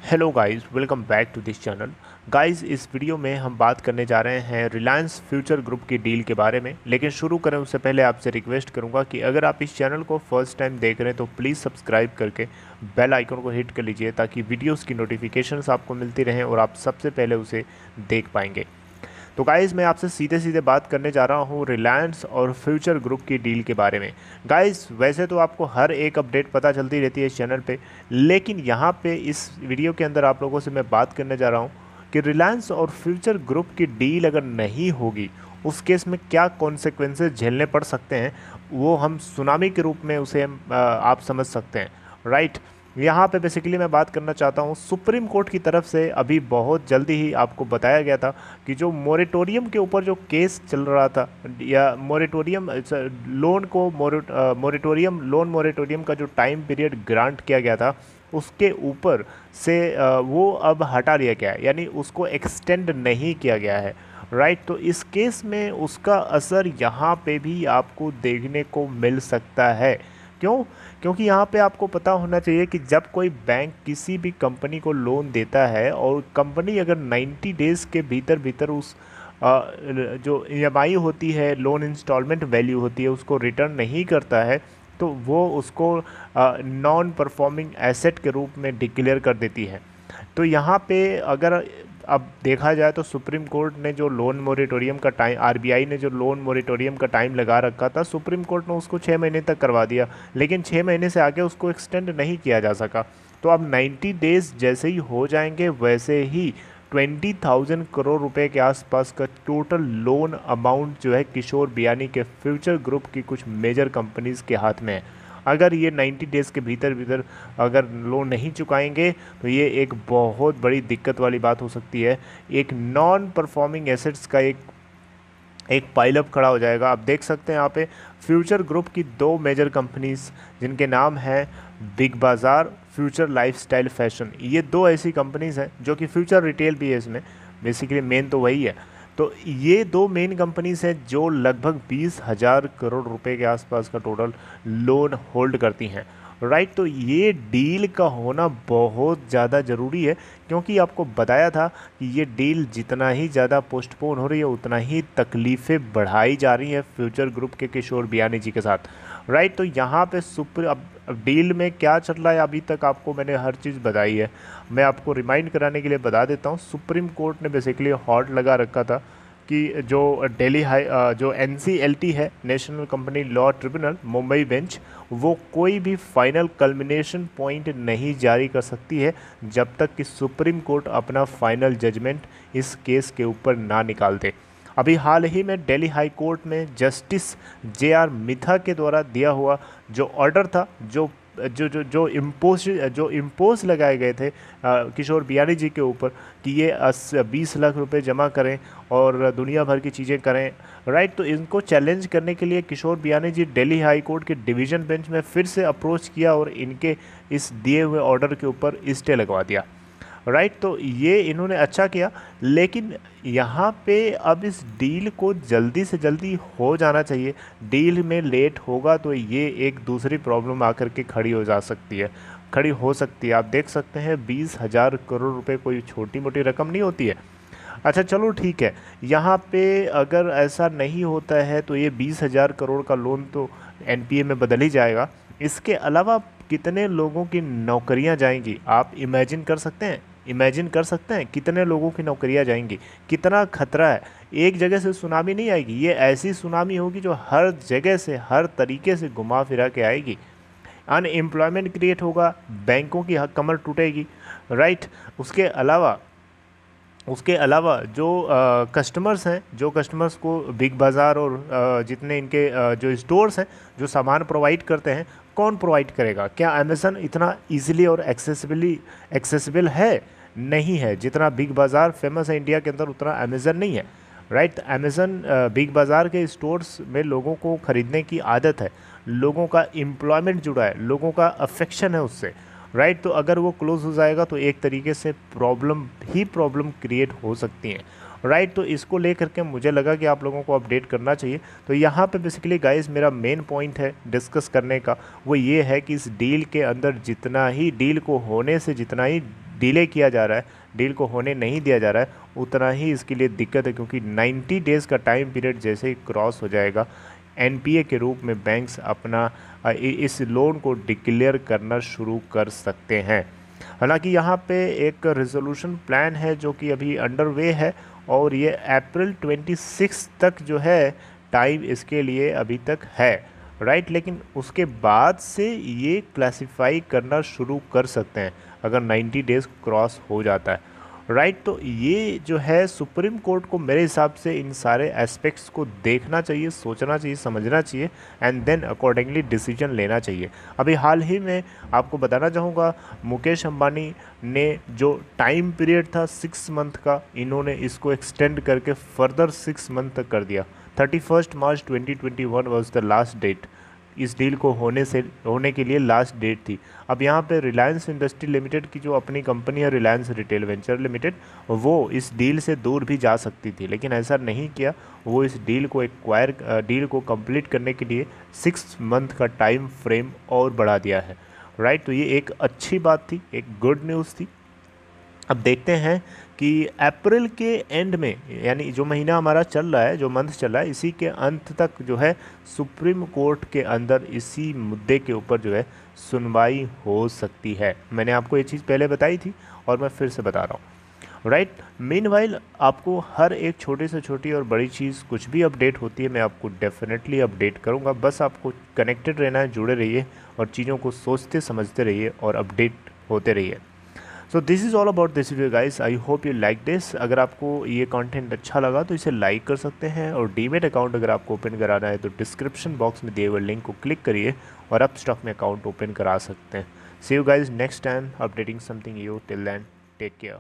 Hello guys, welcome back to this channel. Guys, इस video में हम बात करने जा रहे हैं रिलायंस फ्यूचर ग्रुप की डील के बारे में। लेकिन शुरू करें उससे पहले आपसे रिक्वेस्ट करूंगा कि अगर आप इस चैनल को फर्स्ट टाइम देख रहे हैं तो प्लीज़ सब्सक्राइब करके बेल आइकन को हिट कर लीजिए ताकि वीडियोस की नोटिफिकेशंस आपको मिलती रहें और आप सबसे पहले उसे देख पाएंगे। तो गाइज़, मैं आपसे सीधे सीधे बात करने जा रहा हूँ रिलायंस और फ्यूचर ग्रुप की डील के बारे में। गाइज़, वैसे तो आपको हर एक अपडेट पता चलती रहती है इस चैनल पे, लेकिन यहाँ पे इस वीडियो के अंदर आप लोगों से मैं बात करने जा रहा हूँ कि रिलायंस और फ्यूचर ग्रुप की डील अगर नहीं होगी उस केस में क्या कॉन्सिक्वेंसेस झेलने पड़ सकते हैं, वो हम सुनामी के रूप में उसे आप समझ सकते हैं। राइट। यहाँ पे बेसिकली मैं बात करना चाहता हूँ, सुप्रीम कोर्ट की तरफ से अभी बहुत जल्दी ही आपको बताया गया था कि जो मोरेटोरियम के ऊपर जो केस चल रहा था, या मोरेटोरियम लोन को मोरेटोरियम लोन मोरेटोरियम का जो टाइम पीरियड ग्रांट किया गया था उसके ऊपर से वो अब हटा लिया गया है, यानी उसको एक्सटेंड नहीं किया गया है। राइट। तो इस केस में उसका असर यहाँ पे भी आपको देखने को मिल सकता है। क्यों? क्योंकि यहाँ पे आपको पता होना चाहिए कि जब कोई बैंक किसी भी कंपनी को लोन देता है और कंपनी अगर 90 डेज़ के भीतर भीतर उस जो ईएमआई होती है, लोन इंस्टॉलमेंट वैल्यू होती है, उसको रिटर्न नहीं करता है तो वो उसको नॉन परफॉर्मिंग एसेट के रूप में डिक्लेयर कर देती है। तो यहाँ पे अगर अब देखा जाए तो सुप्रीम कोर्ट ने जो लोन मोरेटोरियम का टाइम, आरबीआई ने जो लोन मोरेटोरियम का टाइम लगा रखा था, सुप्रीम कोर्ट ने उसको 6 महीने तक करवा दिया, लेकिन 6 महीने से आगे उसको एक्सटेंड नहीं किया जा सका। तो अब 90 डेज जैसे ही हो जाएंगे वैसे ही 20,000 करोड़ रुपए के आसपास का टोटल लोन अमाउंट जो है किशोर बियानी के फ्यूचर ग्रुप की कुछ मेजर कंपनीज के हाथ में है। अगर ये 90 डेज़ के भीतर भीतर अगर लोन नहीं चुकाएंगे तो ये एक बहुत बड़ी दिक्कत वाली बात हो सकती है। एक नॉन परफॉर्मिंग एसेट्स का एक पाइलअप खड़ा हो जाएगा। आप देख सकते हैं यहाँ पे फ्यूचर ग्रुप की दो मेजर कंपनीज जिनके नाम हैं बिग बाज़ार, फ्यूचर लाइफस्टाइल फैशन। ये दो ऐसी कंपनीज हैं जो कि फ्यूचर रिटेल भी है, इसमें बेसिकली मेन तो वही है। तो ये दो मेन कंपनीज हैं जो लगभग 20,000 करोड़ रुपए के आसपास का टोटल लोन होल्ड करती हैं। राइट। तो ये डील का होना बहुत ज़्यादा ज़रूरी है, क्योंकि आपको बताया था कि ये डील जितना ही ज़्यादा पोस्टपोन हो रही है उतना ही तकलीफ़ें बढ़ाई जा रही हैं फ्यूचर ग्रुप के किशोर बियानी जी के साथ। राइट। तो यहाँ पे अब डील में क्या चल रहा है अभी तक आपको मैंने हर चीज़ बताई है। मैं आपको रिमाइंड कराने के लिए बता देता हूँ, सुप्रीम कोर्ट ने बेसिकली हॉल्ट लगा रखा था कि जो एनसीएलटी है, national company law tribunal Mumbai bench, वो कोई भी फाइनल कल्मिनेशन पॉइंट नहीं जारी कर सकती है जब तक कि सुप्रीम कोर्ट अपना फाइनल जजमेंट इस केस के ऊपर ना निकाल दे। अभी हाल ही में दिल्ली हाई कोर्ट में जस्टिस जे.आर. मिथा के द्वारा दिया हुआ जो ऑर्डर था, जो जो जो जो इम्पोज लगाए गए थे किशोर बियानी जी के ऊपर कि ये 20 लाख रुपए जमा करें और दुनिया भर की चीज़ें करें। राइट। तो इनको चैलेंज करने के लिए किशोर बियानी जी दिल्ली हाई कोर्ट के डिवीज़न बेंच में फिर से अप्रोच किया और इनके इस दिए हुए ऑर्डर के ऊपर स्टे लगवा दिया। राइट। तो ये इन्होंने अच्छा किया, लेकिन यहाँ पे अब इस डील को जल्दी से जल्दी हो जाना चाहिए। डील में लेट होगा तो ये एक दूसरी प्रॉब्लम आकर के खड़ी हो सकती है। आप देख सकते हैं 20,000 करोड़ रुपए कोई छोटी मोटी रकम नहीं होती है। अच्छा, चलो ठीक है, यहाँ पे अगर ऐसा नहीं होता है तो ये 20,000 करोड़ का लोन तो एनपीए में बदल ही जाएगा। इसके अलावा कितने लोगों की नौकरियां जाएंगी आप इमेजिन कर सकते हैं? कितने लोगों की नौकरियां जाएंगी? कितना खतरा है। एक जगह से सुनामी नहीं आएगी, ये ऐसी सुनामी होगी जो हर जगह से हर तरीके से घुमा फिरा के आएगी। अनएम्प्लॉयमेंट क्रिएट होगा, बैंकों की कमर टूटेगी। राइट। उसके अलावा जो कस्टमर्स हैं, जो कस्टमर्स को बिग बाज़ार और जितने इनके जो स्टोर्स हैं जो सामान प्रोवाइड करते हैं, कौन प्रोवाइड करेगा? क्या अमेज़न इतना इजीली और एक्सेसिबल है? नहीं है। जितना बिग बाज़ार फेमस है इंडिया के अंदर उतना अमेज़न नहीं है। राइट। अमेज़न बिग बाज़ार के स्टोर्स में लोगों को ख़रीदने की आदत है, लोगों का एम्प्लॉयमेंट जुड़ा है, लोगों का अफेक्शन है उससे। राइट। तो अगर वो क्लोज हो जाएगा तो एक तरीके से प्रॉब्लम क्रिएट हो सकती हैं। राइट। तो इसको लेकर के मुझे लगा कि आप लोगों को अपडेट करना चाहिए। तो यहाँ पे बेसिकली गाइस मेरा मेन पॉइंट है डिस्कस करने का, वो ये है कि इस डील के अंदर जितना ही डील को होने से जितना ही डिले किया जा रहा है, डील को होने नहीं दिया जा रहा है, उतना ही इसके लिए दिक्कत है, क्योंकि 90 डेज़ का टाइम पीरियड जैसे ही क्रॉस हो जाएगा, एनपीए के रूप में बैंक्स अपना इस लोन को डिक्लेयर करना शुरू कर सकते हैं। हालांकि यहाँ पे एक रेजोल्यूशन प्लान है जो कि अभी अंडर वे है, और ये अप्रैल 26 तक जो है टाइम इसके लिए अभी तक है, राइट। लेकिन उसके बाद से ये क्लासिफाई करना शुरू कर सकते हैं अगर 90 डेज़ क्रॉस हो जाता है, राइट। तो ये जो है सुप्रीम कोर्ट को मेरे हिसाब से इन सारे एस्पेक्ट्स को देखना चाहिए, सोचना चाहिए, समझना चाहिए, एंड देन अकॉर्डिंगली डिसीजन लेना चाहिए। अभी हाल ही में आपको बताना चाहूँगा, मुकेश अंबानी ने जो टाइम पीरियड था 6 मंथ का, इन्होंने इसको एक्सटेंड करके फर्दर 6 मंथ तक कर दिया। 31 मार्च 2021 वॉज द लास्ट डेट, इस डील को होने के लिए लास्ट डेट थी। अब यहाँ पे रिलायंस इंडस्ट्री लिमिटेड की जो अपनी कंपनी है रिलायंस रिटेल वेंचर लिमिटेड, वो इस डील से दूर भी जा सकती थी, लेकिन ऐसा नहीं किया। वो इस डील को कंप्लीट करने के लिए 6 मंथ का टाइम फ्रेम और बढ़ा दिया है, राइट। तो ये एक अच्छी बात थी, एक गुड न्यूज़ थी। अब देखते हैं कि अप्रैल के एंड में, यानी जो महीना हमारा चल रहा है, जो मंथ चल रहा है, इसी के अंत तक जो है सुप्रीम कोर्ट के अंदर इसी मुद्दे के ऊपर जो है सुनवाई हो सकती है। मैंने आपको ये चीज़ पहले बताई थी और मैं फिर से बता रहा हूँ, राइट। मीनवाइल आपको हर एक छोटी से छोटी और बड़ी चीज़ कुछ भी अपडेट होती है, मैं आपको डेफिनेटली अपडेट करूँगा। बस आपको कनेक्टेड रहना है, जुड़े रहिए और चीज़ों को सोचते समझते रहिए और अपडेट होते रहिए। So this is all about this video guys, I hope you like this. अगर आपको ये कंटेंट अच्छा लगा तो इसे लाइक कर सकते हैं, और डीमेट अकाउंट अगर आपको ओपन कराना है तो डिस्क्रिप्शन बॉक्स में दिए हुए लिंक को क्लिक करिए और अपस्टॉक में अकाउंट ओपन करा सकते हैं। See you guys next time updating something new, till then take care.